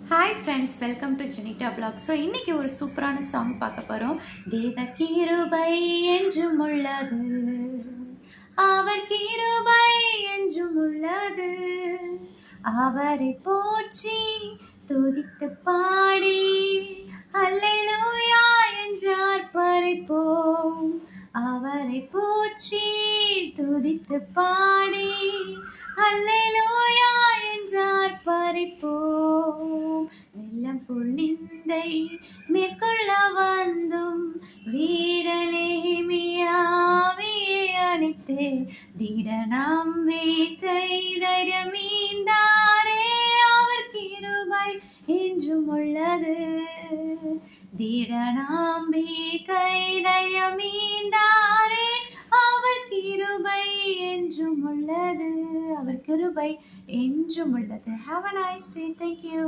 Hi friends, welcome to Janita Blog. So இன்னைக்கு ஒரு சூப்பரான சாங் பார்க்க போறோம். தேவ கிருபை என்றும் உள்ளது, அவர் கிருபை என்றும் உள்ளது, அவரை போற்றி துதித்து பாடி அல்லேலூயா என்றார் பறிப்போம். அவரை போற்றி துதித்து பாடி அல்லேலூயா என்றார் பறிப்போம். வெள்ளம் பொழிந்தை மேற்கொள்ள வந்தும் வீரநேமியாவியை அழைத்து திடநம்பிக்கை தைரியமீந்தாரே. அவர் கிருபை என்றும் உள்ளது, திடநம்பிக்கை தைரியமீந்தாரே. அவர் கிருபை என்றும் உள்ளது, அவர் கிருபை என்றும் உள்ளது. Have a nice day. Thank you.